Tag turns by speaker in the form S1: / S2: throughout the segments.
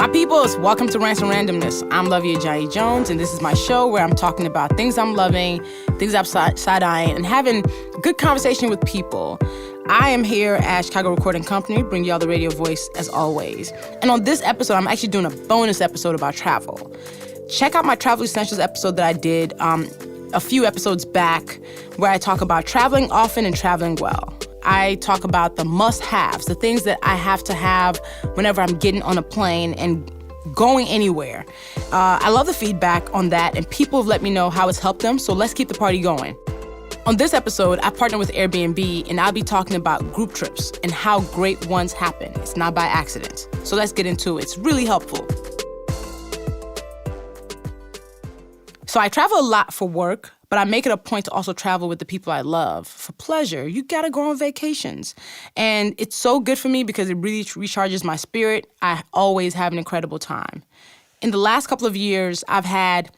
S1: My peoples, welcome to Rants and Randomness. I'm Luvvie Ajayi Jones, and this is my show where I'm talking about things I'm loving, things I'm side-eyeing, and having good conversation with people. I am here at Chicago Recording Company, bring y'all the radio voice as always. And on this episode, I'm actually doing a bonus episode about travel. Check out my Travel Essentials episode that I did a few episodes back where I talk about traveling often and traveling well. I talk about the must-haves, the things that I have to have whenever I'm getting on a plane and going anywhere. I love the feedback on that, and people have let me know how it's helped them, so let's keep the party going. On this episode, I partnered with Airbnb, and I'll be talking about group trips and how great ones happen. It's not by accident. So let's get into it. It's really helpful. So I travel a lot for work, but I make it a point to also travel with the people I love for pleasure. You gotta go on vacations. And it's so good for me because it really recharges my spirit. I always have an incredible time. In the last couple of years, I've had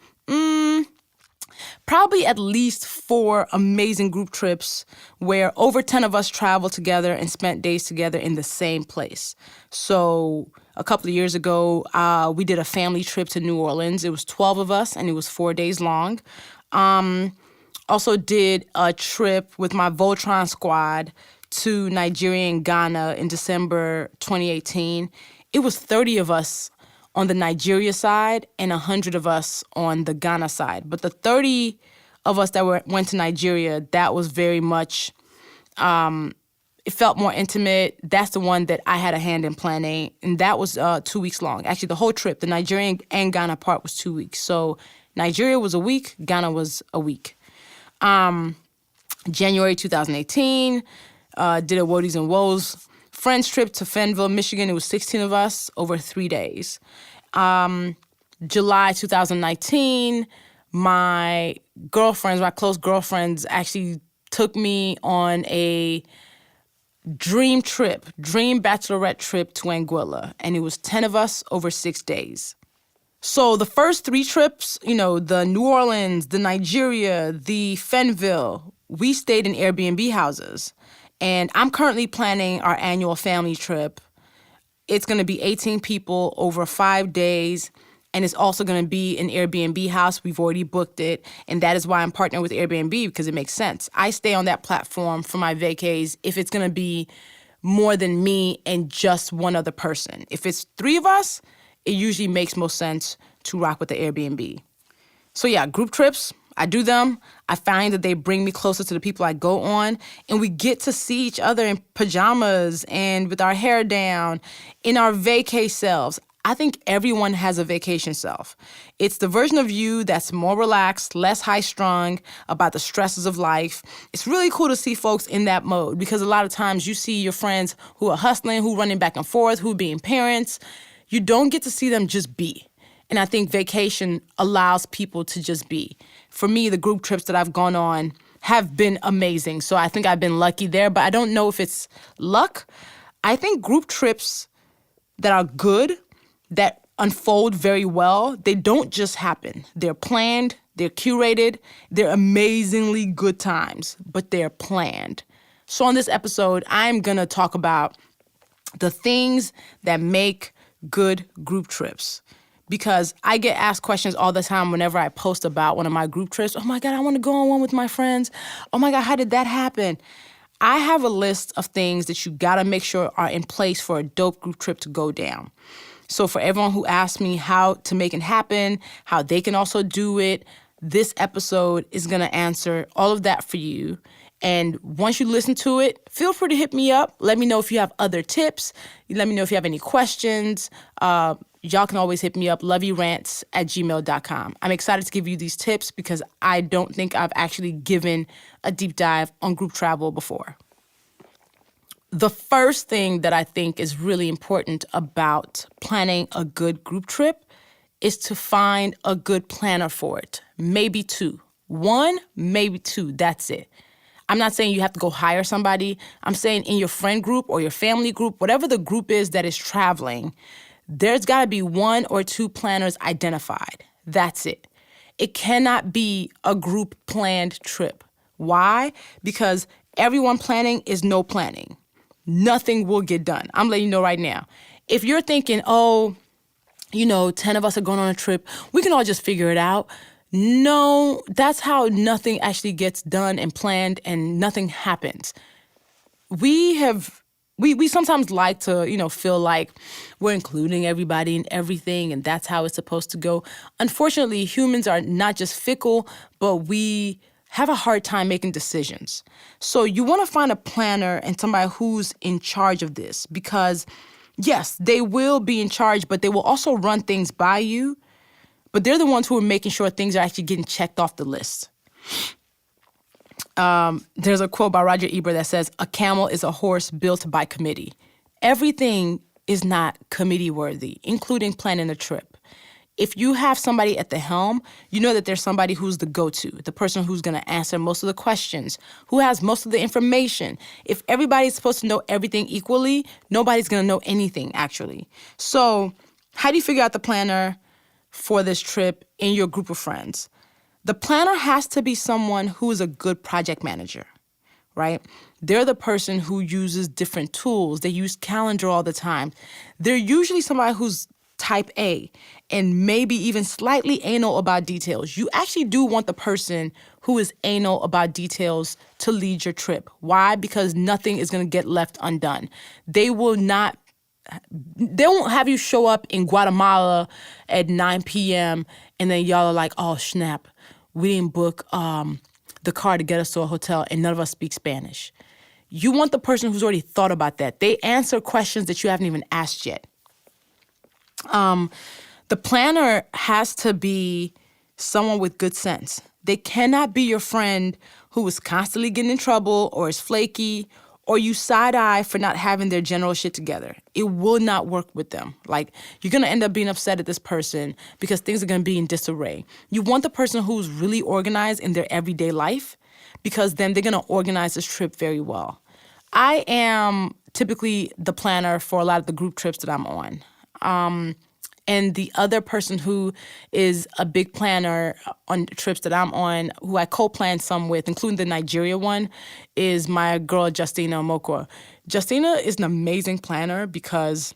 S1: probably at least 4 amazing group trips where over 10 of us traveled together and spent days together in the same place. So a couple of years ago, we did a family trip to New Orleans. It was 12 of us, and it was 4 days long. Also did a trip with my Voltron squad to Nigeria and Ghana in December 2018. It was 30 of us on the Nigeria side and 100 of us on the Ghana side. But the 30 of us that went to Nigeria, that was very much, it felt more intimate. That's the one that I had a hand in planning, and that was 2 weeks long. Actually, the whole trip, the Nigerian and Ghana part was 2 weeks. So Nigeria was a week, Ghana was a week. January 2018, did a Woodies and Woes friends trip to Fenville, Michigan. It was 16 of us over 3 days. July 2019, my close girlfriends actually took me on a dream bachelorette trip to Anguilla. And it was 10 of us over 6 days. So the first 3 trips, the New Orleans, the Nigeria, the Fenville, we stayed in Airbnb houses. And I'm currently planning our annual family trip. It's going to be 18 people over 5 days, and it's also going to be an Airbnb house. We've already booked it, and that is why I'm partnering with Airbnb, because it makes sense. I stay on that platform for my vacays if it's going to be more than me and just one other person. If it's 3 of us, it usually makes most sense to rock with the Airbnb. So yeah, group trips, I do them. I find that they bring me closer to the people I go on, and we get to see each other in pajamas and with our hair down, in our vacay selves. I think everyone has a vacation self. It's the version of you that's more relaxed, less high-strung about the stresses of life. It's really cool to see folks in that mode because a lot of times you see your friends who are hustling, who are running back and forth, who are being parents. You don't get to see them just be. And I think vacation allows people to just be. For me, the group trips that I've gone on have been amazing. So I think I've been lucky there, but I don't know if it's luck. I think group trips that are good, that unfold very well, they don't just happen. They're planned, they're curated, they're amazingly good times, but they're planned. So on this episode, I'm going to talk about the things that make good group trips. Because I get asked questions all the time whenever I post about one of my group trips. Oh my God, I want to go on one with my friends. Oh my God, how did that happen? I have a list of things that you gotta make sure are in place for a dope group trip to go down. So for everyone who asks me how to make it happen, how they can also do it, this episode is gonna answer all of that for you. And once you listen to it, feel free to hit me up. Let me know if you have other tips. Let me know if you have any questions. Y'all can always hit me up, loveyrants@gmail.com. I'm excited to give you these tips because I don't think I've actually given a deep dive on group travel before. The first thing that I think is really important about planning a good group trip is to find a good planner for it. Maybe 2. 1, maybe 2, that's it. I'm not saying you have to go hire somebody. I'm saying in your friend group or your family group, whatever the group is that is traveling, there's got to be 1 or 2 planners identified. That's it. It cannot be a group planned trip. Why? Because everyone planning is no planning. Nothing will get done. I'm letting you know right now. If you're thinking, oh, 10 of us are going on a trip. We can all just figure it out. No, that's how nothing actually gets done and planned and nothing happens. We sometimes like to, feel like we're including everybody in everything and that's how it's supposed to go. Unfortunately, humans are not just fickle, but we have a hard time making decisions. So you want to find a planner and somebody who's in charge of this because yes, they will be in charge, but they will also run things by you. But they're the ones who are making sure things are actually getting checked off the list. There's a quote by Roger Ebert that says, "A camel is a horse built by committee." Everything is not committee worthy, including planning a trip. If you have somebody at the helm, you know that there's somebody who's the go-to, the person who's going to answer most of the questions, who has most of the information. If everybody's supposed to know everything equally, nobody's going to know anything, actually. So how do you figure out the planner for this trip in your group of friends? The planner has to be someone who is a good project manager, right? They're the person who uses different tools. They use calendar all the time. They're usually somebody who's type A and maybe even slightly anal about details. You actually do want the person who is anal about details to lead your trip. Why? Because nothing is going to get left undone. They won't have you show up in Guatemala at 9 p.m. and then y'all are like, oh, snap, we didn't book the car to get us to a hotel and none of us speak Spanish. You want the person who's already thought about that. They answer questions that you haven't even asked yet. The planner has to be someone with good sense. They cannot be your friend who is constantly getting in trouble or is flaky or you side-eye for not having their general shit together. It will not work with them. Like, you're going to end up being upset at this person because things are going to be in disarray. You want the person who's really organized in their everyday life because then they're going to organize this trip very well. I am typically the planner for a lot of the group trips that I'm on. And the other person who is a big planner on trips that I'm on, who I co-plan some with, including the Nigeria one, is my girl Justina Omokwa. Justina is an amazing planner because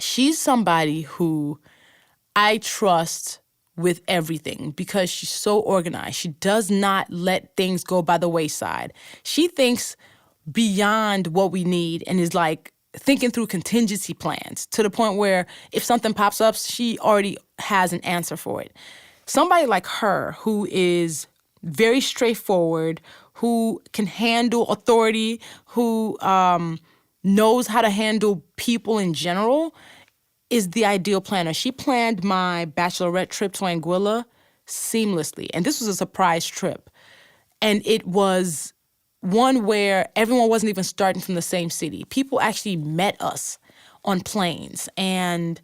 S1: she's somebody who I trust with everything because she's so organized. She does not let things go by the wayside. She thinks beyond what we need and is like thinking through contingency plans to the point where if something pops up, she already has an answer for it. Somebody like her who is very straightforward, who can handle authority, who knows how to handle people in general is the ideal planner. She planned my bachelorette trip to Anguilla seamlessly. And this was a surprise trip. And it was one where everyone wasn't even starting from the same city. People actually met us on planes. And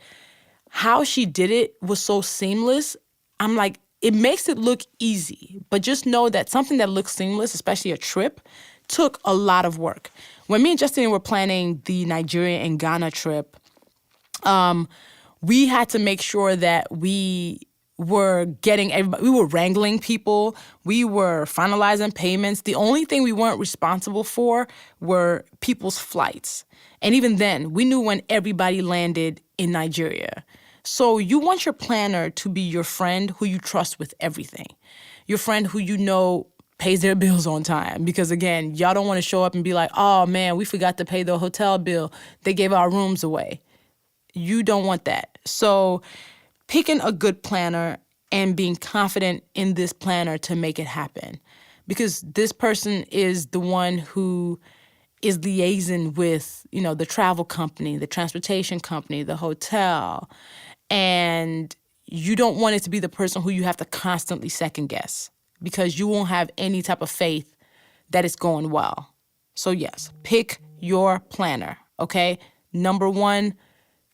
S1: how she did it was so seamless. I'm like, it makes it look easy. But just know that something that looks seamless, especially a trip, took a lot of work. When me and Justin were planning the Nigeria and Ghana trip, we had to make sure that we were getting everybody, we were wrangling people, we were finalizing payments. The only thing we weren't responsible for were people's flights. And even then, we knew when everybody landed in Nigeria. So you want your planner to be your friend who you trust with everything. Your friend who you know pays their bills on time. Because again, y'all don't want to show up and be like, oh man, we forgot to pay the hotel bill. They gave our rooms away. You don't want that. So picking a good planner and being confident in this planner to make it happen. Because this person is the one who is liaising with, the travel company, the transportation company, the hotel. And you don't want it to be the person who you have to constantly second guess because you won't have any type of faith that it's going well. So yes, pick your planner, okay? Number one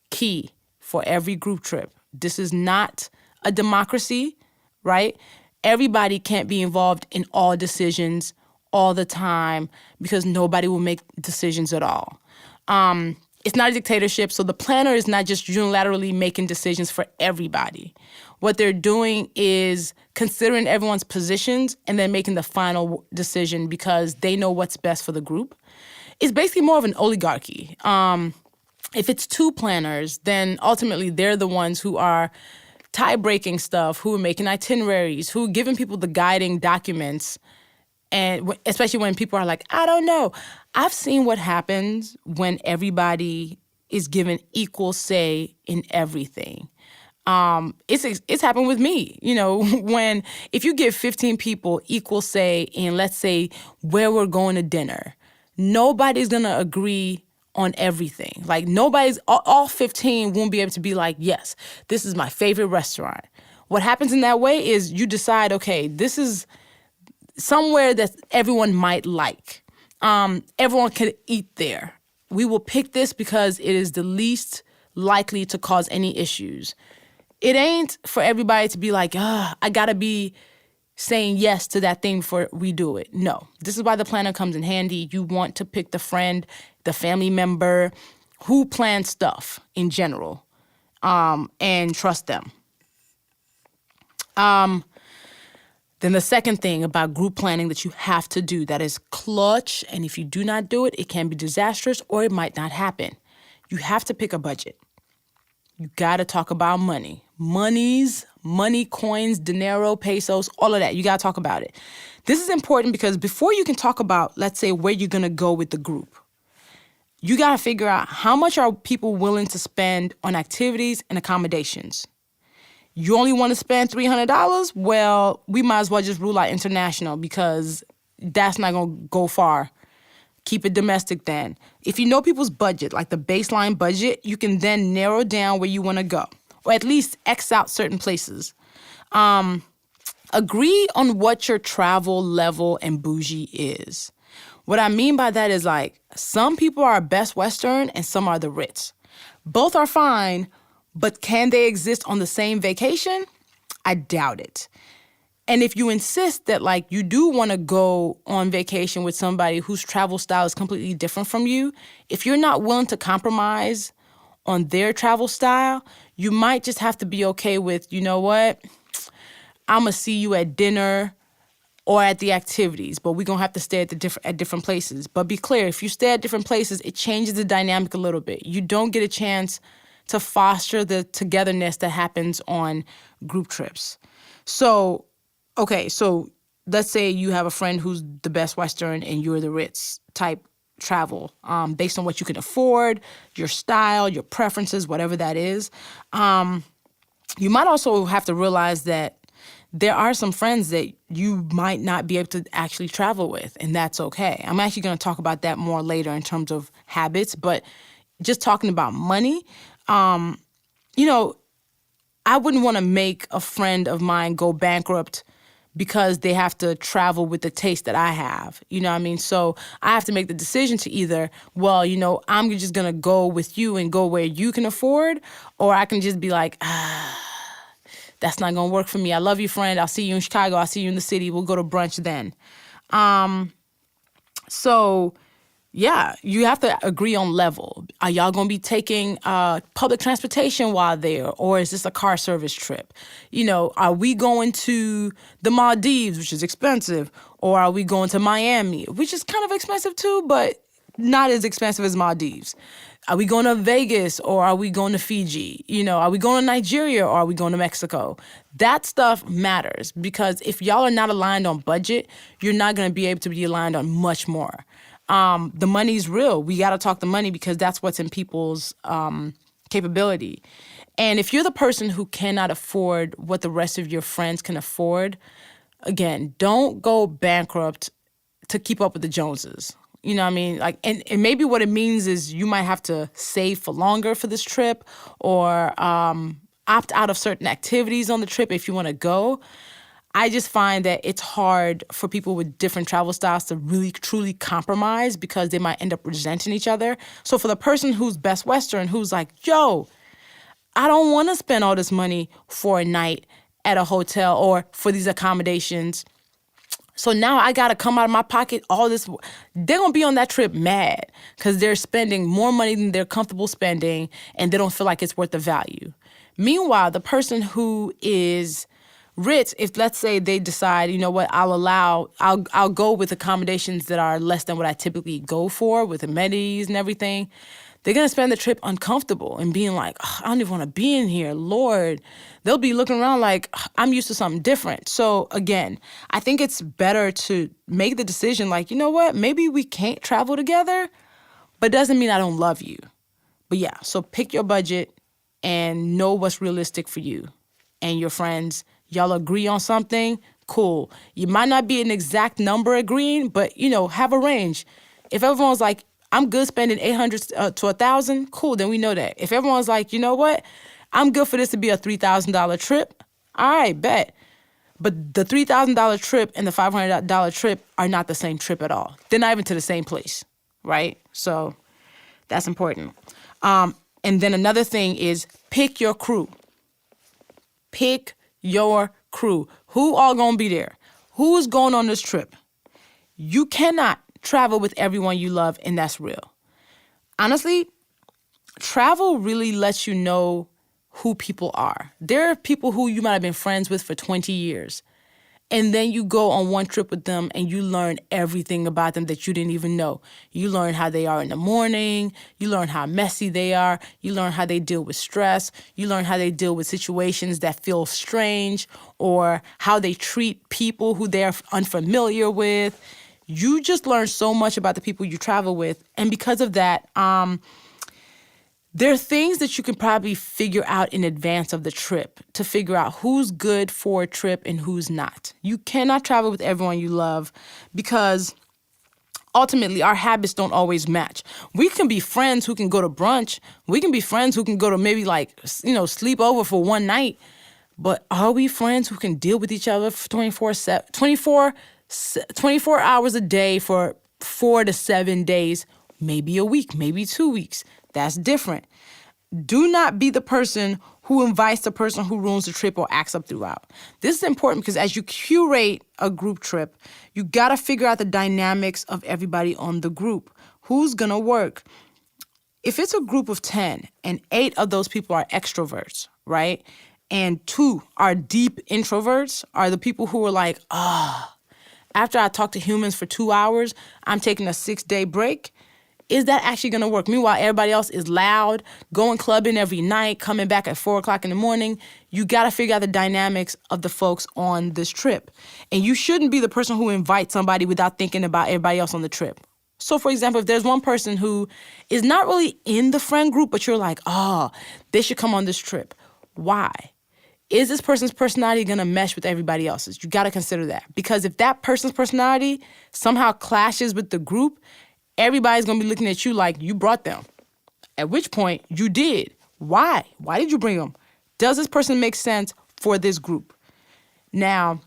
S1: key for every group trip. This is not a democracy, right? Everybody can't be involved in all decisions all the time because nobody will make decisions at all. It's not a dictatorship, so the planner is not just unilaterally making decisions for everybody. What they're doing is considering everyone's positions and then making the final decision because they know what's best for the group. It's basically more of an oligarchy. If it's two planners, then ultimately they're the ones who are tie-breaking stuff, who are making itineraries, who are giving people the guiding documents. And especially when people are like, I don't know. I've seen what happens when everybody is given equal say in everything. It's happened with me. When if you give 15 people equal say in, let's say, where we're going to dinner, nobody's gonna agree on everything. Like all 15 won't be able to be like, yes, this is my favorite restaurant. What happens in that way is you decide, okay, this is somewhere that everyone might like. Everyone can eat there. We will pick this because it is the least likely to cause any issues. It ain't for everybody to be like, I gotta be saying yes to that thing before we do it. No, this is why the planner comes in handy. You want to pick the friend, the family member who plans stuff in general, and trust them. Then the second thing about group planning that you have to do that is clutch, and if you do not do it, it can be disastrous or it might not happen. You have to pick a budget. You got to talk about money. Money, coins, dinero, pesos, all of that. You got to talk about it. This is important because before you can talk about, let's say, where you're going to go with the group, you got to figure out how much are people willing to spend on activities and accommodations. You only want to spend $300? Well, we might as well just rule out international because that's not going to go far. Keep it domestic then. If you know people's budget, like the baseline budget, you can then narrow down where you want to go, or at least X out certain places. Agree on what your travel level and bougie is. What I mean by that is like some people are Best Western and some are the Ritz. Both are fine, but can they exist on the same vacation? I doubt it. And if you insist that like you do want to go on vacation with somebody whose travel style is completely different from you, if you're not willing to compromise on their travel style, you might just have to be okay with, you know what, I'm going to see you at dinner or at the activities, but we're going to have to stay at different places. But be clear, if you stay at different places, it changes the dynamic a little bit. You don't get a chance to foster the togetherness that happens on group trips. So let's say you have a friend who's the Best Western and you're the Ritz type travel, based on what you can afford, your style, your preferences, whatever that is. You might also have to realize that there are some friends that you might not be able to actually travel with, and that's okay. I'm actually going to talk about that more later in terms of habits, but just talking about money, I wouldn't want to make a friend of mine go bankrupt because they have to travel with the taste that I have. You know what I mean? So I have to make the decision to either, I'm just going to go with you and go where you can afford, or I can just be like, that's not going to work for me. I love you, friend. I'll see you in Chicago. I'll see you in the city. We'll go to brunch then. Yeah, you have to agree on level. Are y'all going to be taking public transportation while there, or is this a car service trip? Are we going to the Maldives, which is expensive, or are we going to Miami, which is kind of expensive too, but not as expensive as Maldives? Are we going to Vegas, or are we going to Fiji? Are we going to Nigeria, or are we going to Mexico? That stuff matters because if y'all are not aligned on budget, you're not going to be able to be aligned on much more. The money's real. We got to talk the money because that's what's in people's capability. And if you're the person who cannot afford what the rest of your friends can afford, again, don't go bankrupt to keep up with the Joneses. You know what I mean? And maybe what it means is you might have to save for longer for this trip or opt out of certain activities on the trip if you want to go. I just find that it's hard for people with different travel styles to really, truly compromise because they might end up resenting each other. So for the person who's Best Western, who's like, yo, I don't want to spend all this money for a night at a hotel or for these accommodations. So now I got to come out of my pocket all this. They're going to be on that trip mad because they're spending more money than they're comfortable spending and they don't feel like it's worth the value. Meanwhile, the person who is Ritz, if let's say they decide, you know what, I'll go with accommodations that are less than what I typically go for with amenities and everything, They're going to spend the trip uncomfortable and being like, "Ugh, I don't even want to be in here, Lord." They'll be looking around like, "Ugh, I'm used to something different." So again, I think it's better to make the decision like, you know what, maybe we can't travel together, but doesn't mean I don't love you. But yeah, so pick your budget and know what's realistic for you and your friends. Y'all agree on something, cool. You might not be an exact number agreeing, but, have a range. If everyone's like, I'm good spending 800 to 1,000, cool, then we know that. If everyone's like, you know what, I'm good for this to be a $3,000 trip, all right, bet. But the $3,000 trip and the $500 trip are not the same trip at all. They're not even to the same place, right? So that's important. And then another thing is pick your crew. Pick your crew. Who all gonna be there? Who's going on this trip? You cannot travel with everyone you love, and that's real. Honestly, travel really lets you know who people are. There are people who you might have been friends with for 20 years. And then you go on one trip with them and you learn everything about them that you didn't even know. You learn how they are in the morning. You learn how messy they are. You learn how they deal with stress. You learn how they deal with situations that feel strange or how they treat people who they're unfamiliar with. You just learn so much about the people you travel with. And because of that, there are things that you can probably figure out in advance of the trip to figure out who's good for a trip and who's not. You cannot travel with everyone you love because ultimately our habits don't always match. We can be friends who can go to brunch. We can be friends who can go to maybe sleep over for one night. But are we friends who can deal with each other for 24 hours a day for 4 to 7 days, maybe a week, maybe 2 weeks? That's different. Do not be the person who invites the person who ruins the trip or acts up throughout. This is important because as you curate a group trip, you got to figure out the dynamics of everybody on the group. Who's going to work? If it's a group of 10 and 8 of those people are extroverts, right? And 2 are deep introverts, are the people who are like, after I talk to humans for 2 hours, I'm taking a 6-day break. Is that actually going to work? Meanwhile, everybody else is loud, going clubbing every night, coming back at 4 o'clock in the morning. You got to figure out the dynamics of the folks on this trip. And you shouldn't be the person who invites somebody without thinking about everybody else on the trip. So, for example, if there's one person who is not really in the friend group, but you're like, they should come on this trip. Why? Is this person's personality going to mesh with everybody else's? You got to consider that. Because if that person's personality somehow clashes with the group, everybody's going to be looking at you like you brought them. At which point, you did. Why? Why did you bring them? Does this person make sense for this group? Now,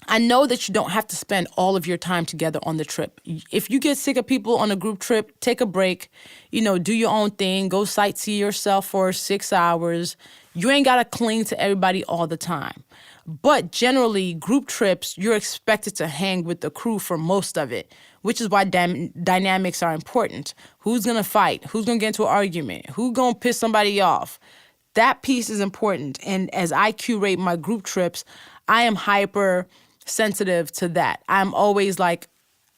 S1: I know that you don't have to spend all of your time together on the trip. If you get sick of people on a group trip, take a break. Do your own thing. Go sightsee yourself for 6 hours. You ain't got to cling to everybody all the time. But generally, group trips, you're expected to hang with the crew for most of it, which is why dynamics are important. Who's going to fight? Who's going to get into an argument? Who's going to piss somebody off? That piece is important. And as I curate my group trips, I am hyper sensitive to that. I'm always like,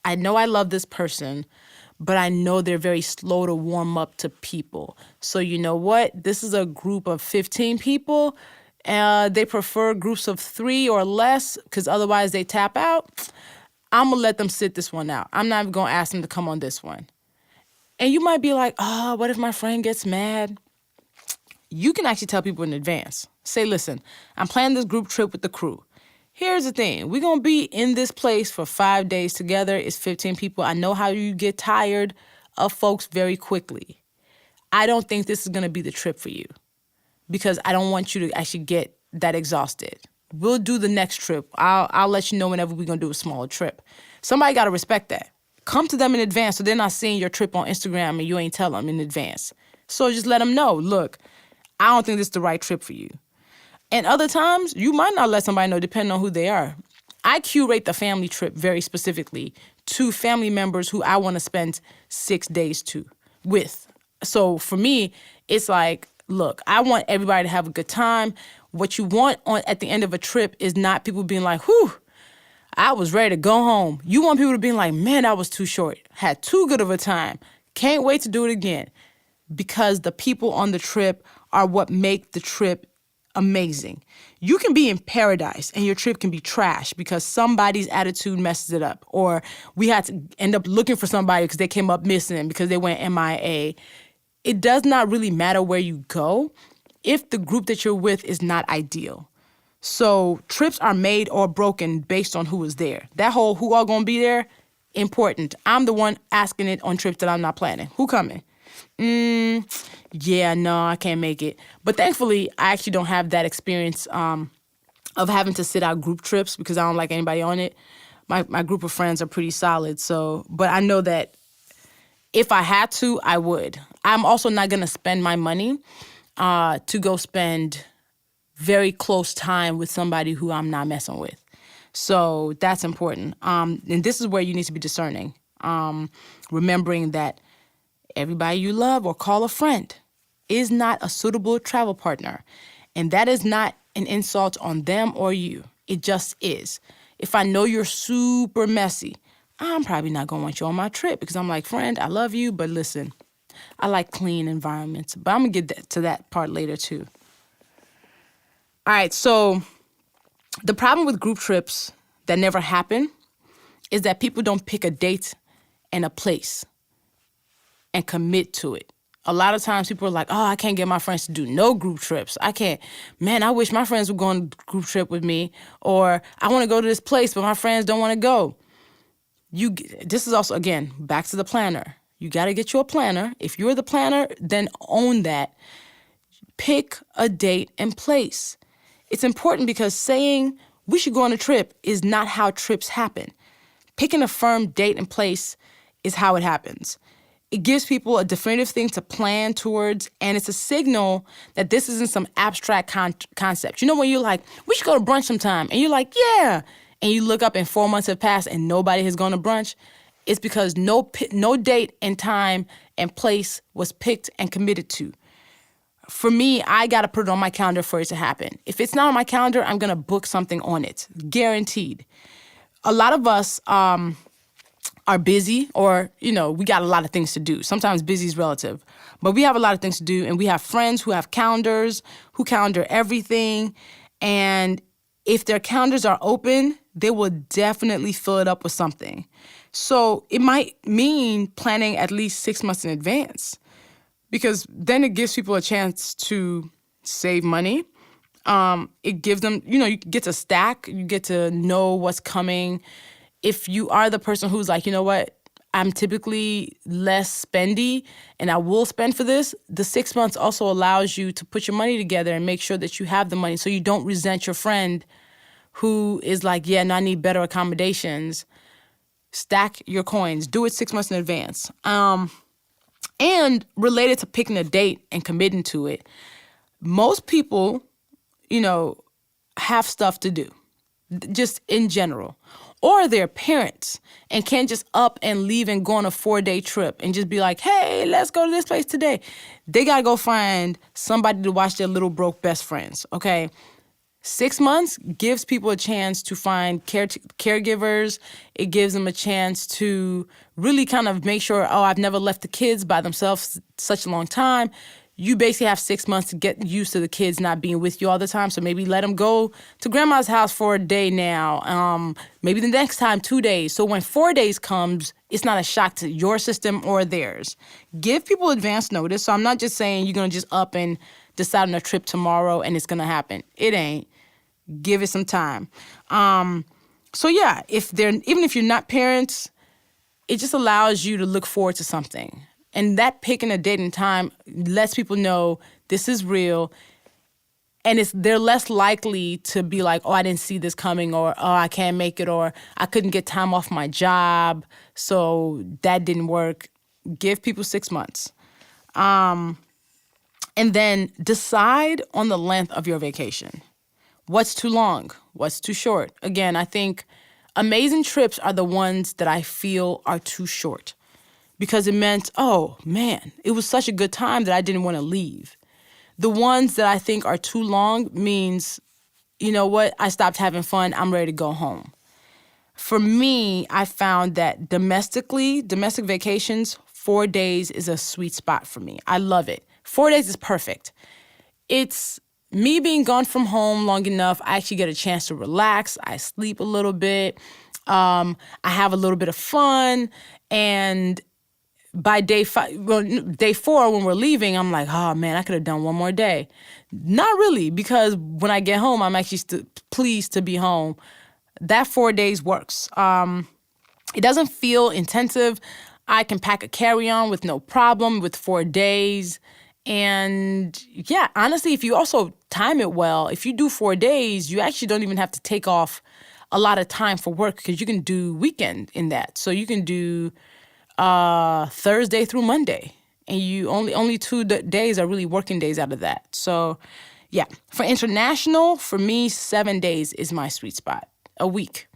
S1: I know I love this person, but I know they're very slow to warm up to people. So you know what? This is a group of 15 people. They prefer groups of 3 or less because otherwise they tap out. I'm going to let them sit this one out. I'm not even going to ask them to come on this one. And you might be like, what if my friend gets mad? You can actually tell people in advance. Say, listen, I'm planning this group trip with the crew. Here's the thing. We're going to be in this place for 5 days together. It's 15 people. I know how you get tired of folks very quickly. I don't think this is going to be the trip for you because I don't want you to actually get that exhausted. We'll do the next trip. I'll let you know whenever we're going to do a smaller trip. Somebody got to respect that. Come to them in advance so they're not seeing your trip on Instagram and you ain't tell them in advance. So just let them know, look, I don't think this is the right trip for you. And other times, you might not let somebody know depending on who they are. I curate the family trip very specifically to family members who I want to spend 6 days with. So for me, it's like, look, I want everybody to have a good time. What you want at the end of a trip is not people being like, whew, I was ready to go home. You want people to be like, man, that was too short. Had too good of a time. Can't wait to do it again. because the people on the trip are what make the trip amazing. You can be in paradise and your trip can be trash because somebody's attitude messes it up. Or we had to end up looking for somebody because they came up missing because they went MIA. It does not really matter where you go if the group that you're with is not ideal. So trips are made or broken based on who is there. That whole who all gonna be there, important. I'm the one asking it on trips that I'm not planning. Who coming? Yeah, no, I can't make it. But thankfully, I actually don't have that experience of having to sit out group trips because I don't like anybody on it. My group of friends are pretty solid. So, but I know that if I had to, I would. I'm also not going to spend my money to go spend very close time with somebody who I'm not messing with. So that's important. And this is where you need to be discerning. Remembering that everybody you love or call a friend is not a suitable travel partner. And that is not an insult on them or you. It just is. If I know you're super messy, I'm probably not going to want you on my trip because I'm like, friend, I love you, but listen, I like clean environments. But I'm going to get to that part later too. All right, so the problem with group trips that never happen is that people don't pick a date and a place and commit to it. A lot of times people are like, oh, I can't get my friends to do no group trips. I can't. Man, I wish my friends would go on a group trip with me. Or I want to go to this place, but my friends don't want to go. This is also, again, back to the planner. You got to get you a planner. If you're the planner, then own that. Pick a date and place. It's important because saying we should go on a trip is not how trips happen. Picking a firm date and place is how it happens. It gives people a definitive thing to plan towards, and it's a signal that this isn't some abstract concept. You know when you're like, we should go to brunch sometime, and you're like, yeah, and you look up and 4 months have passed and nobody has gone to brunch, it's because no date and time and place was picked and committed to. For me, I got to put it on my calendar for it to happen. If it's not on my calendar, I'm going to book something on it, guaranteed. A lot of us are busy or, we got a lot of things to do. Sometimes busy is relative. But we have a lot of things to do, and we have friends who have calendars, who calendar everything. And if their calendars are open, they will definitely fill it up with something. So it might mean planning at least 6 months in advance because then it gives people a chance to save money. It gives them, you get to stack, you get to know what's coming. If you are the person who's like, you know what, I'm typically less spendy and I will spend for this, the 6 months also allows you to put your money together and make sure that you have the money so you don't resent your friend who is like, yeah, no, I need better accommodations. Stack your coins. Do it 6 months in advance. And related to picking a date and committing to it, most people, have stuff to do, just in general. Or they're parents and can't just up and leave and go on a 4-day trip and just be like, hey, let's go to this place today. They got to go find somebody to watch their little broke best friends, okay? 6 months gives people a chance to find caregivers. It gives them a chance to really kind of make sure, I've never left the kids by themselves such a long time. You basically have 6 months to get used to the kids not being with you all the time. So maybe let them go to grandma's house for a day now. Maybe the next time, 2 days. So when 4 days comes, it's not a shock to your system or theirs. Give people advance notice. So I'm not just saying you're going to just up and decide on a trip tomorrow and it's going to happen. It ain't. Give it some time. So yeah, even if you're not parents, it just allows you to look forward to something. And that picking a date and time lets people know this is real. And they're less likely to be like, I didn't see this coming, or, I can't make it, or I couldn't get time off my job, so that didn't work. Give people 6 months. And then decide on the length of your vacation. What's too long? What's too short? Again, I think amazing trips are the ones that I feel are too short because it meant, it was such a good time that I didn't want to leave. The ones that I think are too long means, you know what, I stopped having fun, I'm ready to go home. For me, I found that domestic vacations 4 days is a sweet spot for me. I love it. 4 days is perfect. It's me being gone from home long enough. I actually get a chance to relax. I sleep a little bit. I have a little bit of fun. And by day 4, when we're leaving, I'm like, oh man, I could have done one more day. Not really, because when I get home, I'm actually pleased to be home. That 4 days works. It doesn't feel intensive. I can pack a carry-on with no problem with 4 days. And yeah, honestly, if you also time it well, if you do 4 days, you actually don't even have to take off a lot of time for work because you can do weekend in that. So you can do Thursday through Monday, and you only 2 days are really working days out of that. So yeah, for international, for me, 7 days is my sweet spot, a week.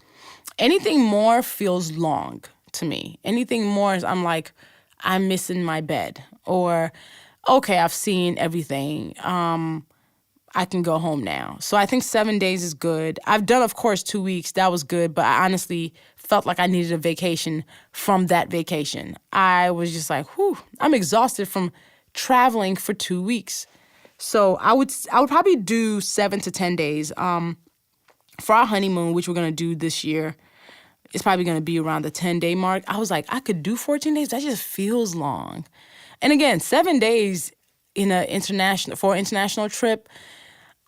S1: Anything more feels long to me. Anything more is I'm like, I'm missing my bed, or okay, I've seen everything. I can go home now. So I think 7 days is good. I've done, of course, 2 weeks. That was good, but I honestly felt like I needed a vacation from that vacation. I was just like, whew, I'm exhausted from traveling for 2 weeks. So I would probably do 7 to 10 days. For our honeymoon, which we're gonna do this year, it's probably gonna be around the 10-day mark. I was like, I could do 14 days. That just feels long. And again, 7 days for an international trip,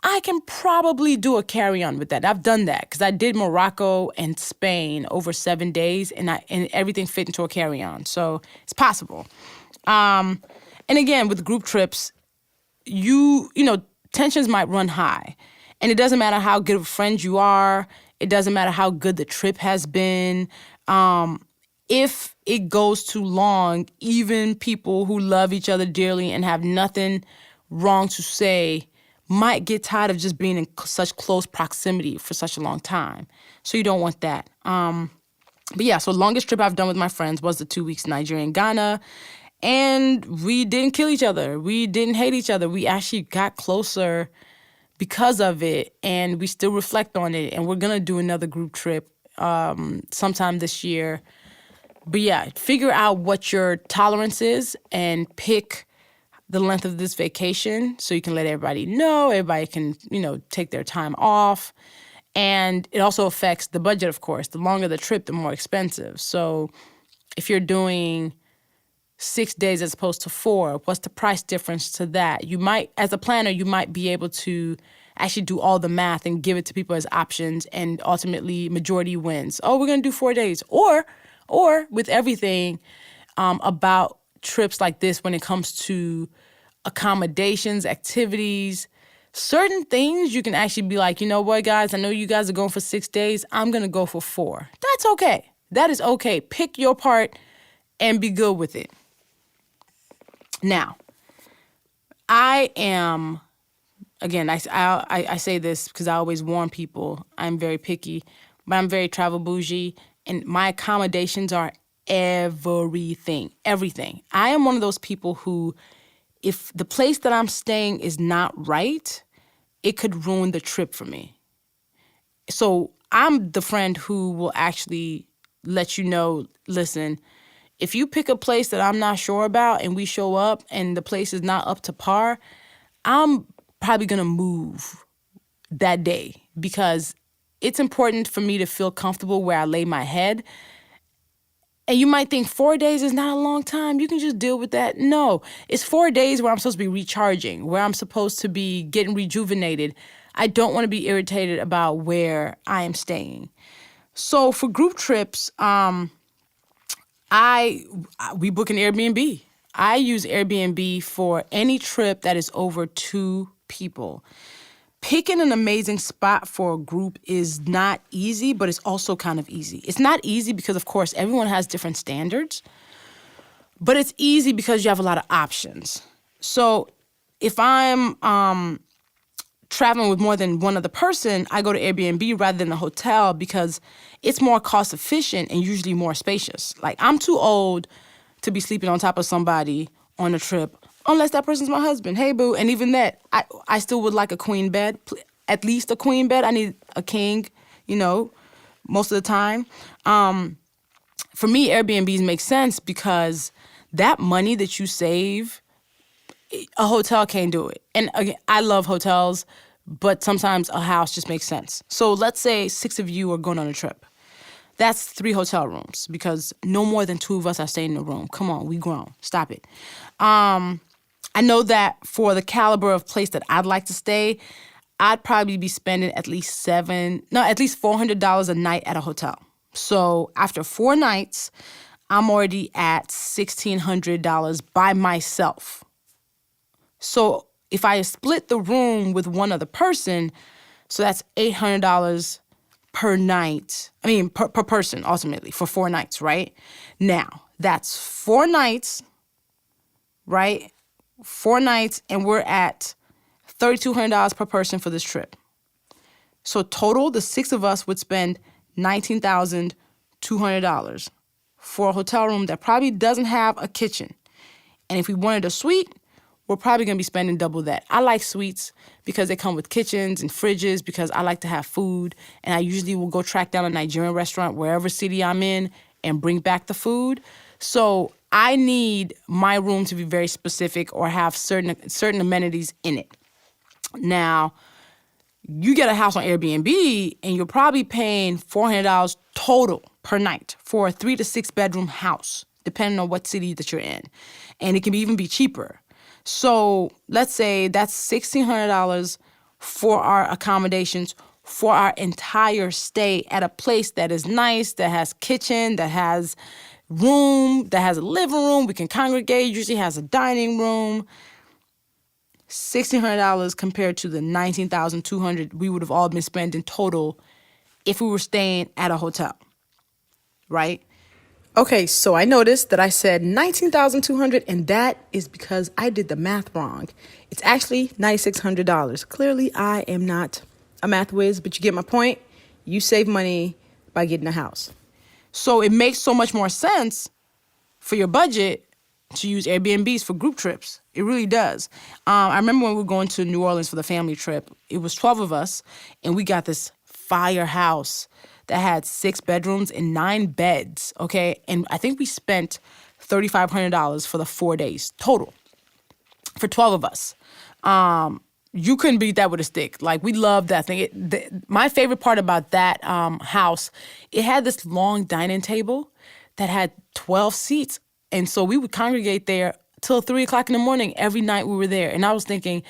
S1: I can probably do a carry-on with that. I've done that because I did Morocco and Spain over 7 days, and everything fit into a carry-on. So it's possible. And again, with group trips, tensions might run high. And it doesn't matter how good of friends you are. It doesn't matter how good the trip has been. If it goes too long, even people who love each other dearly and have nothing wrong to say might get tired of just being in such close proximity for such a long time. So you don't want that. But yeah, so longest trip I've done with my friends was the 2 weeks in Nigeria and Ghana. And we didn't kill each other. We didn't hate each other. We actually got closer because of it, and we still reflect on it. And we're going to do another group trip sometime this year. But yeah, figure out what your tolerance is and pick the length of this vacation so you can let everybody know. Everybody can, take their time off. And it also affects the budget, of course. The longer the trip, the more expensive. So if you're doing 6 days as opposed to 4, what's the price difference to that? You might, as a planner, you might be able to actually do all the math and give it to people as options, and ultimately majority wins. Oh, we're going to do 4 days. Or with everything about trips like this, when it comes to accommodations, activities, certain things you can actually be like, you know what, guys, I know you guys are going for 6 days. I'm going to go for 4. That's okay. That is okay. Pick your part and be good with it. Now, I am, again, I say this because I always warn people, I'm very picky, but I'm very travel bougie, and my accommodations are everything. I am one of those people who, if the place that I'm staying is not right, it could ruin the trip for me. So I'm the friend who will actually let you know, listen, if you pick a place that I'm not sure about and we show up and the place is not up to par, I'm probably going to move that day because it's important for me to feel comfortable where I lay my head. And you might think 4 days is not a long time. You can just deal with that. No, it's 4 days where I'm supposed to be recharging, where I'm supposed to be getting rejuvenated. I don't want to be irritated about where I am staying. So for group trips, we book an Airbnb. I use Airbnb for any trip that is over 2 people. Picking an amazing spot for a group is not easy, but it's also kind of easy. It's not easy because, of course, everyone has different standards, but it's easy because you have a lot of options. So if I'm traveling with more than one other person, I go to Airbnb rather than a hotel because it's more cost efficient and usually more spacious. Like, I'm too old to be sleeping on top of somebody on a trip, unless that person's my husband. Hey, boo. And even that, I still would like a queen bed, at least a queen bed. I need a king, most of the time. For me, Airbnbs make sense because that money that you save, a hotel can't do it. And again, I love hotels, but sometimes a house just makes sense. So let's say 6 of you are going on a trip. That's 3 hotel rooms because no more than 2 of us are staying in a room. Come on, we grown. Stop it. I know that for the caliber of place that I'd like to stay, I'd probably be spending at least $400 a night at a hotel. So after 4 nights, I'm already at $1,600 by myself. So if I split the room with one other person, so that's $800 per night. Per person, ultimately, for 4 nights, right? Now, that's 4 nights, right? 4 nights, and we're at $3,200 per person for this trip. So total, the 6 of us would spend $19,200 for a hotel room that probably doesn't have a kitchen. And if we wanted a suite, we're probably going to be spending double that. I like suites because they come with kitchens and fridges because I like to have food. And I usually will go track down a Nigerian restaurant wherever city I'm in and bring back the food. So I need my room to be very specific or have certain amenities in it. Now, you get a house on Airbnb and you're probably paying $400 total per night for a 3 to 6 bedroom house, depending on what city that you're in. And it can even be cheaper. So let's say that's $1,600 for our accommodations for our entire stay at a place that is nice, that has kitchen, that has room, that has a living room. We can congregate, usually has a dining room. $1,600 compared to the $19,200 we would have all been spending total if we were staying at a hotel, right? Okay, so I noticed that I said $19,200, and that is because I did the math wrong. It's actually $9,600. Clearly, I am not a math whiz, but you get my point. You save money by getting a house. So it makes so much more sense for your budget to use Airbnbs for group trips. It really does. I remember when we were going to New Orleans for the family trip, it was 12 of us, and we got this firehouse that had 6 bedrooms and 9 beds, okay? And I think we spent $3,500 for the 4 days total for 12 of us. You couldn't beat that with a stick. Like, we loved that thing. My favorite part about that house, it had this long dining table that had 12 seats. And so we would congregate there till 3 o'clock in the morning every night we were there. And I was thinking,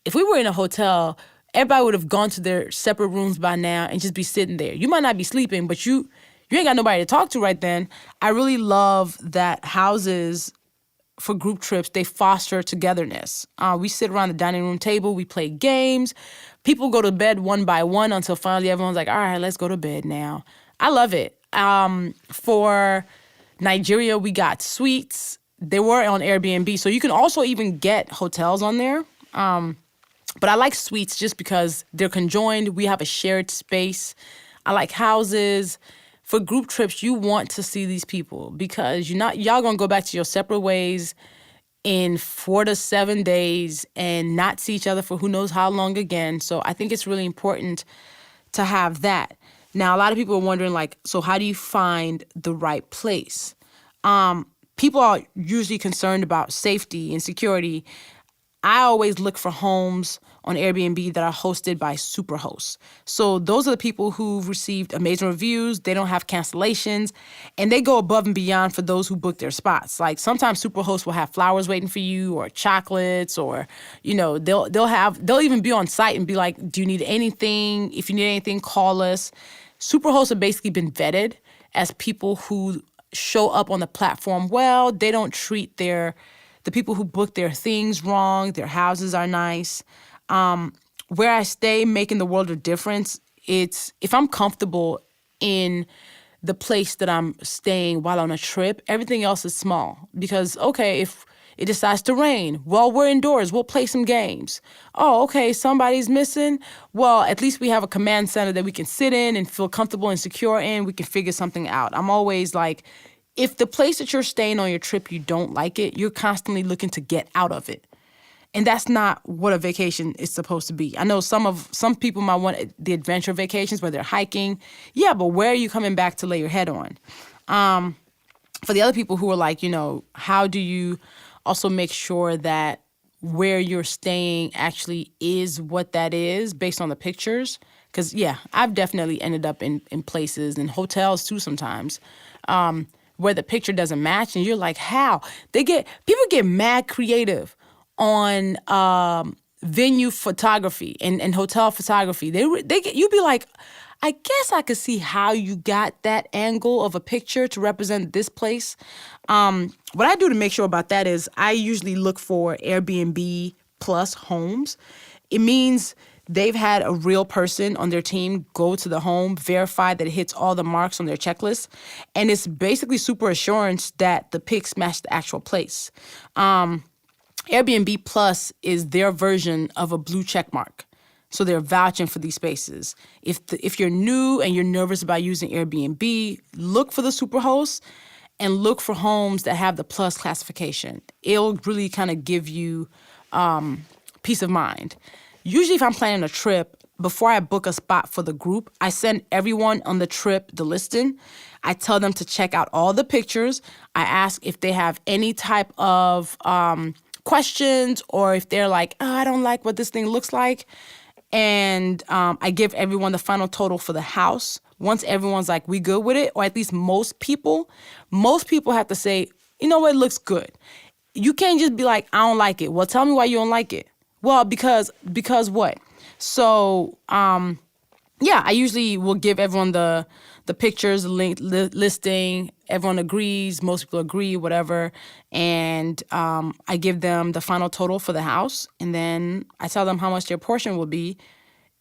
S1: if we were in a hotel, everybody would have gone to their separate rooms by now and just be sitting there. You might not be sleeping, but you ain't got nobody to talk to right then. I really love that houses for group trips, they foster togetherness. We sit around the dining room table, we play games. People go to bed one by one until finally everyone's like, all right, let's go to bed now. I love it. For Nigeria, we got suites. They were on Airbnb, so you can also even get hotels on there. But I like suites just because they're conjoined. We have a shared space. I like houses. For group trips, you want to see these people because y'all gonna go back to your separate ways in 4 to 7 days and not see each other for who knows how long again. So I think it's really important to have that. Now, a lot of people are wondering, like, so how do you find the right place? People are usually concerned about safety and security. I always look for homes on Airbnb that are hosted by superhosts. So those are the people who've received amazing reviews. They don't have cancellations, and they go above and beyond for those who book their spots. Like, sometimes superhosts will have flowers waiting for you, or chocolates, or they'll even be on site and be like, "Do you need anything? If you need anything, call us." Superhosts have basically been vetted as people who show up on the platform well. They don't treat the people who book their things wrong. Their houses are nice. Where I stay, making the world of difference, it's if I'm comfortable in the place that I'm staying while on a trip, everything else is small. Because, okay, if it decides to rain, well, we're indoors. We'll play some games. Oh, okay, somebody's missing. Well, at least we have a command center that we can sit in and feel comfortable and secure in. We can figure something out. I'm always like, if the place that you're staying on your trip, you don't like it, you're constantly looking to get out of it. And that's not what a vacation is supposed to be. I know some people might want the adventure vacations where they're hiking. Yeah, but where are you coming back to lay your head on? for the other people who are like, how do you also make sure that where you're staying actually is what that is based on the pictures? Because, yeah, I've definitely ended up in places and hotels too sometimes where the picture doesn't match. And you're like, how? People get mad creative on venue photography and hotel photography. You'd be like, I guess I could see how you got that angle of a picture to represent this place. What I do to make sure about that is I usually look for Airbnb plus homes. It means they've had a real person on their team go to the home, verify that it hits all the marks on their checklist, and it's basically super assurance that the pics match the actual place. Airbnb Plus is their version of a blue check mark. So they're vouching for these spaces. If you're new and you're nervous about using Airbnb, look for the superhosts and look for homes that have the plus classification. It'll really kind of give you peace of mind. Usually if I'm planning a trip, before I book a spot for the group, I send everyone on the trip the listing. I tell them to check out all the pictures. I ask if they have any type of questions or if they're like, oh, I don't like what this thing looks like. And I give everyone the final total for the house. Once everyone's like, we good with it, or at least most people have to say, you know what, it looks good. You can't just be like, I don't like it. Well, tell me why you don't like it. Well, because what? So, yeah, I usually will give everyone the pictures, the link, listing. Everyone agrees. Most people agree, whatever. And I give them the final total for the house. And then I tell them how much their portion will be.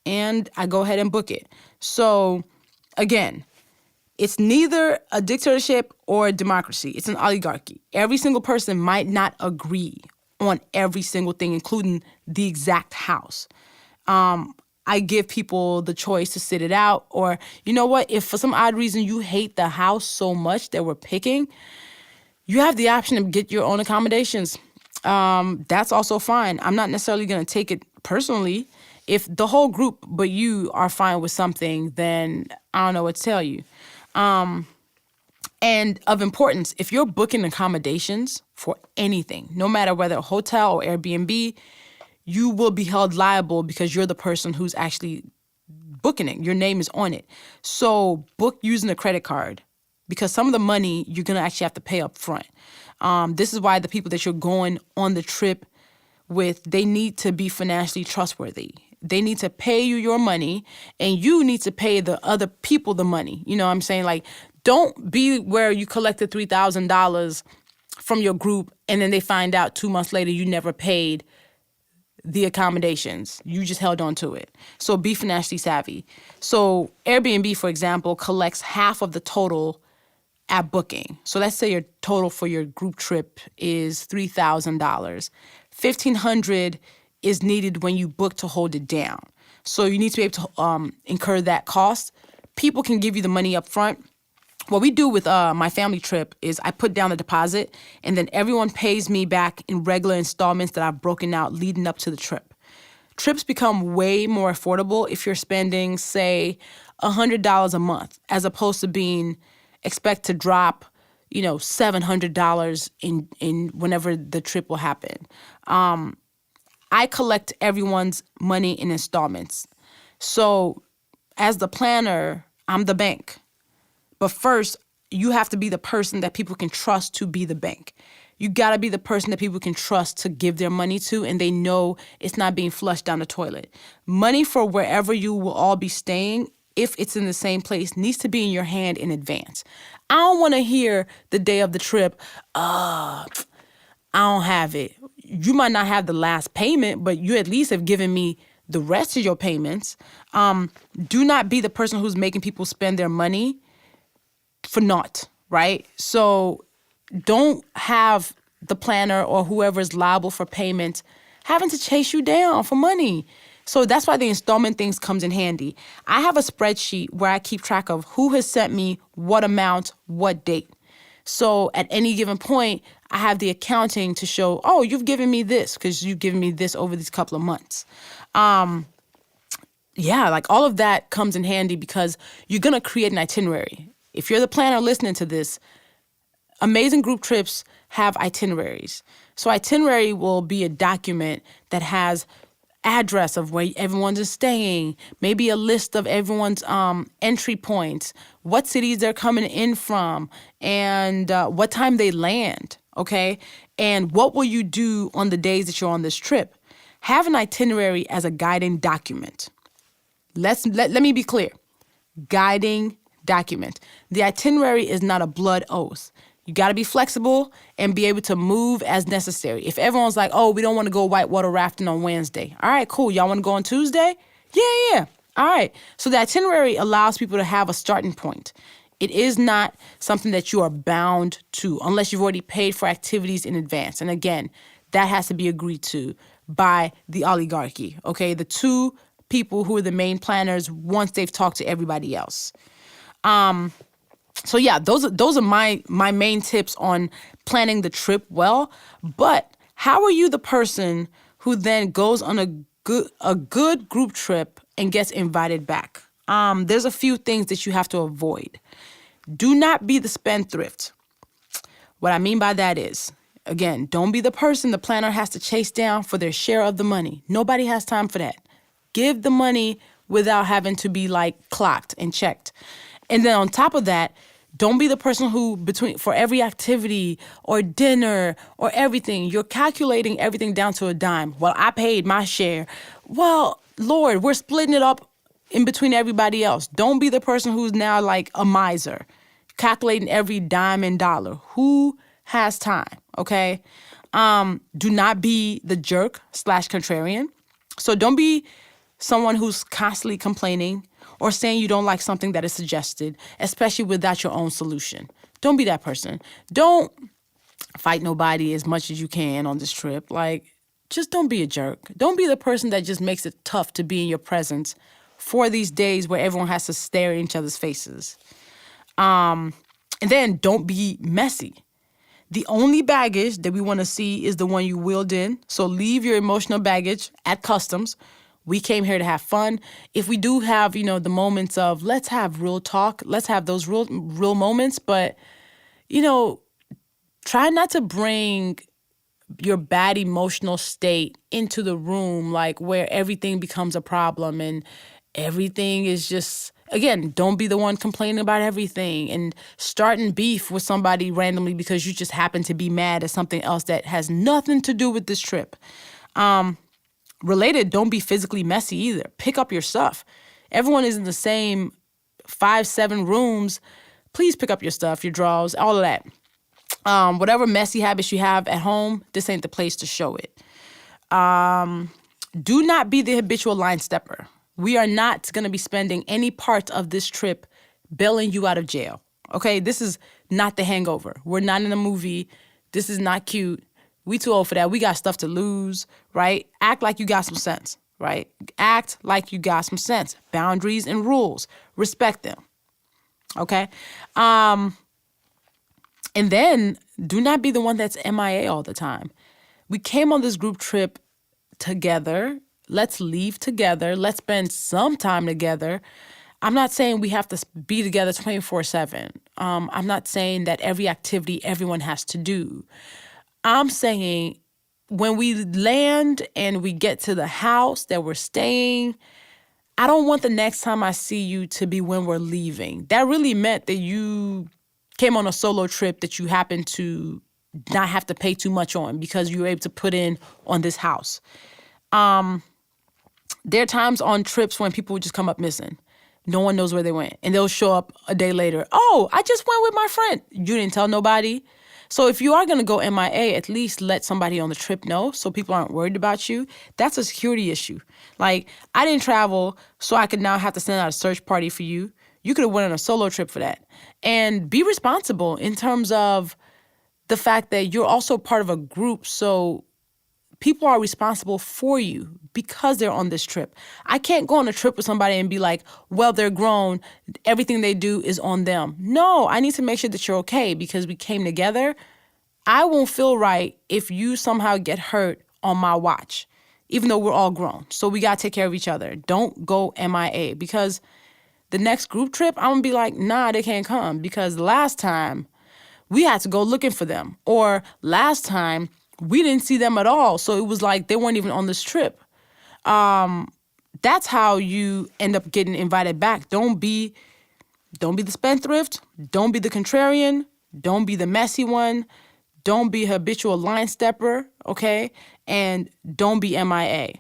S1: And I go ahead and book it. So, again, it's neither a dictatorship or a democracy. It's an oligarchy. Every single person might not agree on every single thing, including the exact house. I give people the choice to sit it out. Or, you know what, if for some odd reason you hate the house so much that we're picking, you have the option to get your own accommodations. That's also fine. I'm not necessarily going to take it personally. If the whole group but you are fine with something, then I don't know what to tell you. And of importance, if you're booking accommodations for anything, no matter whether a hotel or Airbnb, you will be held liable because you're the person who's actually booking it. Your name is on it. So book using a credit card because some of the money you're going to actually have to pay up front. This is why the people that you're going on the trip with, they need to be financially trustworthy. They need to pay you your money and you need to pay the other people the money. You know what I'm saying? Like, don't be where you collected $3,000 from your group and then they find out 2 months later you never paid the accommodations. You just held on to it. So be financially savvy. So Airbnb, for example, collects half of the total at booking. So let's say your total for your group trip is $3,000. $1,500 is needed when you book to hold it down. So you need to be able to incur that cost. People can give you the money up front. What we do with my family trip is I put down the deposit and then everyone pays me back in regular installments that I've broken out leading up to the trip. Trips become way more affordable if you're spending, say, $100 a month as opposed to being expect to drop, $700 in whenever the trip will happen. I collect everyone's money in installments. So as the planner, I'm the bank. But first, you have to be the person that people can trust to be the bank. You got to be the person that people can trust to give their money to and they know it's not being flushed down the toilet. Money for wherever you will all be staying, if it's in the same place, needs to be in your hand in advance. I don't want to hear the day of the trip, I don't have it. You might not have the last payment, but you at least have given me the rest of your payments. Do not be the person who's making people spend their money for naught, right? So don't have the planner or whoever is liable for payment having to chase you down for money. So that's why the installment things comes in handy. I have a spreadsheet where I keep track of who has sent me what amount, what date. So at any given point, I have the accounting to show, oh, you've given me this because you've given me this over these couple of months. Like all of that comes in handy because you're going to create an itinerary. If you're the planner listening to this, amazing group trips have itineraries. So itinerary will be a document that has address of where everyone's is staying, maybe a list of everyone's entry points, what cities they're coming in from, and what time they land, okay? And what will you do on the days that you're on this trip? Have an itinerary as a guiding document. Let me be clear. Guiding document. The itinerary is not a blood oath. You got to be flexible and be able to move as necessary. If everyone's like, oh, we don't want to go whitewater rafting on Wednesday. All right, cool. Y'all want to go on Tuesday? Yeah. All right. So the itinerary allows people to have a starting point. It is not something that you are bound to unless you've already paid for activities in advance. And again, that has to be agreed to by the oligarchy, okay? The two people who are the main planners once they've talked to everybody else. So yeah, those are my main tips on planning the trip well. But how are you the person who then goes on a good group trip and gets invited back? There's a few things that you have to avoid. Do not be the spendthrift. What I mean by that is, again, don't be the person the planner has to chase down for their share of the money. Nobody has time for that. Give the money without having to be like clocked and checked. And then on top of that, don't be the person who for every activity or dinner or everything, you're calculating everything down to a dime. Well, I paid my share. Well, Lord, we're splitting it up in between everybody else. Don't be the person who's now like a miser, calculating every dime and dollar. Who has time, okay? Do not be the jerk/contrarian. So don't be someone who's constantly complaining or saying you don't like something that is suggested, especially without your own solution. Don't be that person. Don't fight nobody as much as you can on this trip. Like, just don't be a jerk. Don't be the person that just makes it tough to be in your presence for these days where everyone has to stare at each other's faces. And then don't be messy. The only baggage that we want to see is the one you wheeled in. So leave your emotional baggage at customs. We came here to have fun. If we do have, the moments of let's have real talk, let's have those real moments. But, try not to bring your bad emotional state into the room, like where everything becomes a problem and everything is just, again, don't be the one complaining about everything and starting beef with somebody randomly because you just happen to be mad at something else that has nothing to do with this trip. Related, don't be physically messy either. Pick up your stuff. Everyone is in the same 5-7 rooms. Please pick up your stuff, your drawers, all of that. Whatever messy habits you have at home, this ain't the place to show it. Do not be the habitual line stepper. We are not going to be spending any part of this trip bailing you out of jail. Okay, this is not The Hangover. We're not in a movie. This is not cute. We too old for that. We got stuff to lose, right? Act like you got some sense, right? Act like you got some sense. Boundaries and rules. Respect them, okay? And then do not be the one that's MIA all the time. We came on this group trip together. Let's leave together. Let's spend some time together. I'm not saying we have to be together 24/7. I'm not saying that every activity everyone has to do. I'm saying when we land and we get to the house that we're staying, I don't want the next time I see you to be when we're leaving. That really meant that you came on a solo trip that you happen to not have to pay too much on because you were able to put in on this house. There are times on trips when people would just come up missing. No one knows where they went. And they'll show up a day later. Oh, I just went with my friend. You didn't tell nobody. So if you are going to go MIA, at least let somebody on the trip know so people aren't worried about you. That's a security issue. Like, I didn't travel, so I could now have to send out a search party for you. You could have went on a solo trip for that. And be responsible in terms of the fact that you're also part of a group, so people are responsible for you because they're on this trip. I can't go on a trip with somebody and be like, well, they're grown. Everything they do is on them. No, I need to make sure that you're okay because we came together. I won't feel right if you somehow get hurt on my watch, even though we're all grown. So we got to take care of each other. Don't go MIA because the next group trip, I'm going to be like, nah, they can't come because last time we had to go looking for them. Or last time, we didn't see them at all. So it was like they weren't even on this trip. That's how you end up getting invited back. Don't be the spendthrift. Don't be the contrarian. Don't be the messy one. Don't be a habitual line stepper, okay? And don't be MIA.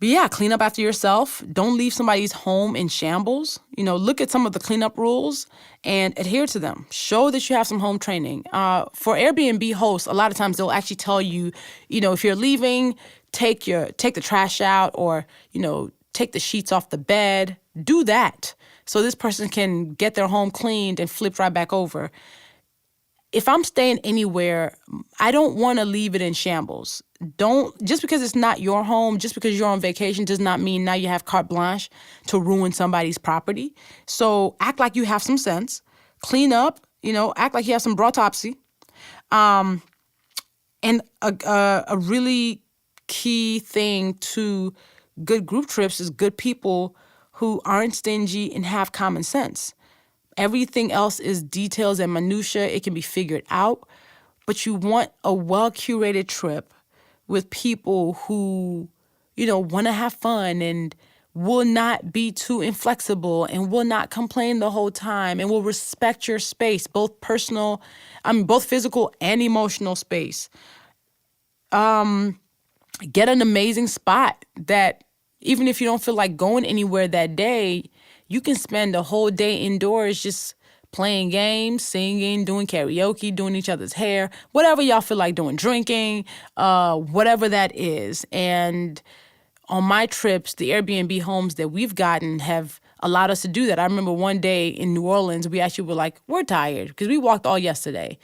S1: But yeah, clean up after yourself. Don't leave somebody's home in shambles. Look at some of the cleanup rules and adhere to them. Show that you have some home training. For Airbnb hosts, a lot of times they'll actually tell you, if you're leaving, take the trash out, or, take the sheets off the bed. Do that so this person can get their home cleaned and flipped right back over. If I'm staying anywhere, I don't want to leave it in shambles. Just because it's not your home, just because you're on vacation does not mean now you have carte blanche to ruin somebody's property. So act like you have some sense. Clean up, act like you have some autopsy. And a really key thing to good group trips is good people who aren't stingy and have common sense. Everything else is details and minutia. It can be figured out. But you want a well-curated trip with people who, want to have fun and will not be too inflexible and will not complain the whole time and will respect your space, both physical and emotional space. Get an amazing spot that even if you don't feel like going anywhere that day, you can spend a whole day indoors just playing games, singing, doing karaoke, doing each other's hair, whatever y'all feel like doing, drinking, whatever that is. And on my trips, the Airbnb homes that we've gotten have allowed us to do that. I remember one day in New Orleans, we actually were like, we're tired because we walked all yesterday.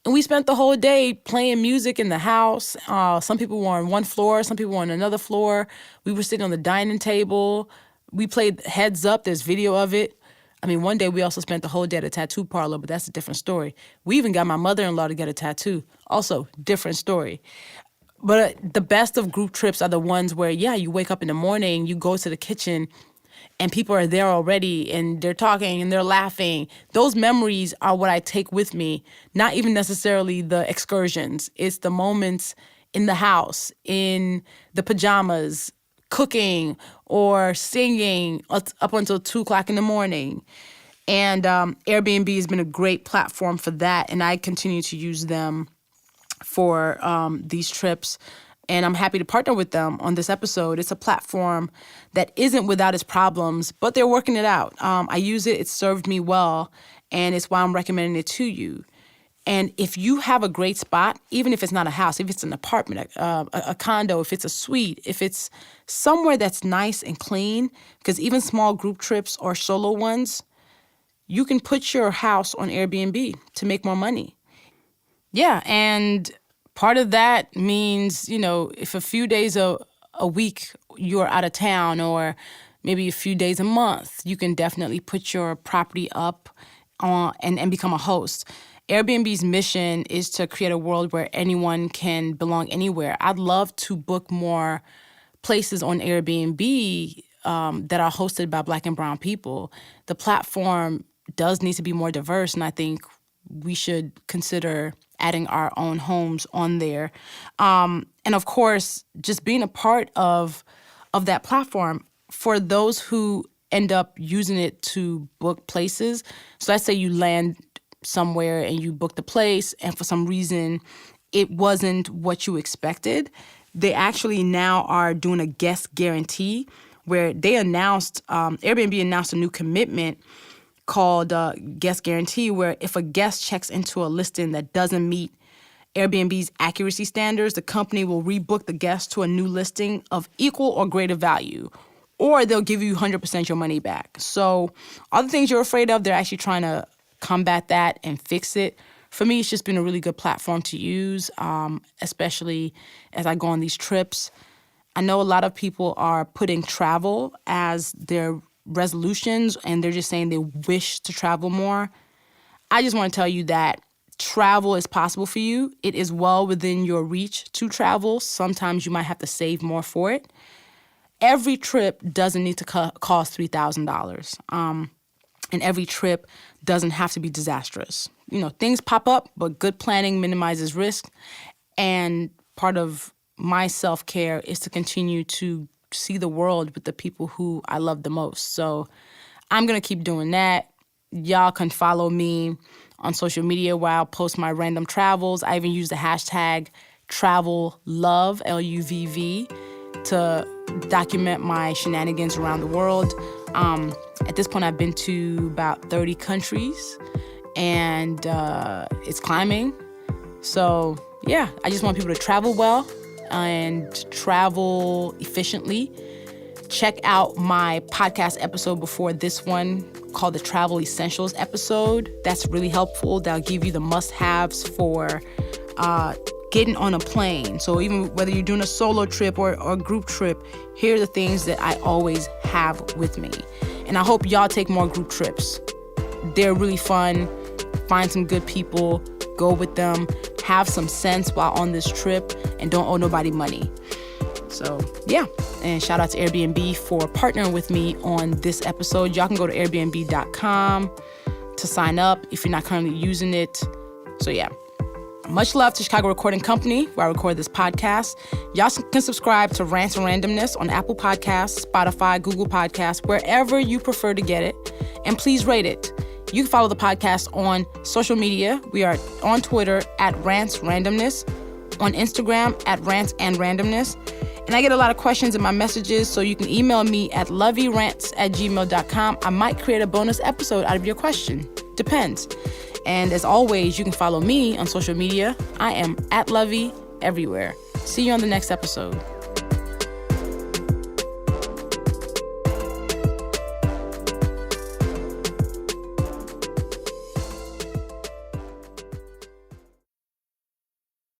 S1: And we spent the whole day playing music in the house. Some people were on one floor, some people were on another floor. We were sitting on the dining table. We played Heads Up. There's video of it. One day we also spent the whole day at a tattoo parlor, but that's a different story. We even got my mother-in-law to get a tattoo. Also, different story. But the best of group trips are the ones where, you wake up in the morning, you go to the kitchen, and people are there already, and they're talking, and they're laughing. Those memories are what I take with me, not even necessarily the excursions. It's the moments in the house, in the pajamas, cooking or singing up until 2 o'clock in the morning. And Airbnb has been a great platform for that, and I continue to use them for these trips. And I'm happy to partner with them on this episode. It's a platform that isn't without its problems, but they're working it out. I use it. It's served me well, and it's why I'm recommending it to you. And if you have a great spot, even if it's not a house, if it's an apartment, a condo, if it's a suite, if it's somewhere that's nice and clean, because even small group trips or solo ones, you can put your house on Airbnb to make more money. Yeah, and part of that means, if a few days a week you're out of town, or maybe a few days a month, you can definitely put your property up on and become a host. Airbnb's mission is to create a world where anyone can belong anywhere. I'd love to book more places on Airbnb that are hosted by Black and brown people. The platform does need to be more diverse, and I think we should consider adding our own homes on there. And of course, just being a part of that platform for those who end up using it to book places. So let's say you land somewhere and you booked a place, and for some reason it wasn't what you expected. They actually now are doing a guest guarantee where they announced, Airbnb announced a new commitment called guest guarantee, where if a guest checks into a listing that doesn't meet Airbnb's accuracy standards, the company will rebook the guest to a new listing of equal or greater value, or they'll give you 100% your money back. So all the things you're afraid of, they're actually trying to combat that and fix it. For me, it's just been a really good platform to use, especially as I go on these trips. I know a lot of people are putting travel as their resolutions, and they're just saying they wish to travel more. I just want to tell you that travel is possible for you. It is well within your reach to travel. Sometimes you might have to save more for it. Every trip doesn't need to cost $3,000. And every trip doesn't have to be disastrous. Things pop up, but good planning minimizes risk. And part of my self-care is to continue to see the world with the people who I love the most. So I'm going to keep doing that. Y'all can follow me on social media where I'll post my random travels. I even use the hashtag #TravelLuv, Luvv, to document my shenanigans around the world. At this point, I've been to about 30 countries, and it's climbing. So, yeah, I just want people to travel well and travel efficiently. Check out my podcast episode before this one called the Travel Essentials episode. That's really helpful. That'll give you the must-haves for getting on a plane. So even whether you're doing a solo trip or a group trip, here are the things that I always have with me. And I hope y'all take more group trips. They're really fun. Find some good people, go with them, have some sense while on this trip, and don't owe nobody money. So, yeah. And shout out to Airbnb for partnering with me on this episode. Y'all can go to airbnb.com to sign up if you're not currently using it. So, yeah. Much love to Chicago Recording Company, where I record this podcast. Y'all can subscribe to Rants and Randomness on Apple Podcasts, Spotify, Google Podcasts, wherever you prefer to get it. And please rate it. You can follow the podcast on social media. We are on Twitter at Rants Randomness, on Instagram at Rants and Randomness. And I get a lot of questions in my messages, so you can email me at loveyrants@gmail.com. I might create a bonus episode out of your question. Depends. And as always, you can follow me on social media. I am at Luvvie everywhere. See you on the next episode.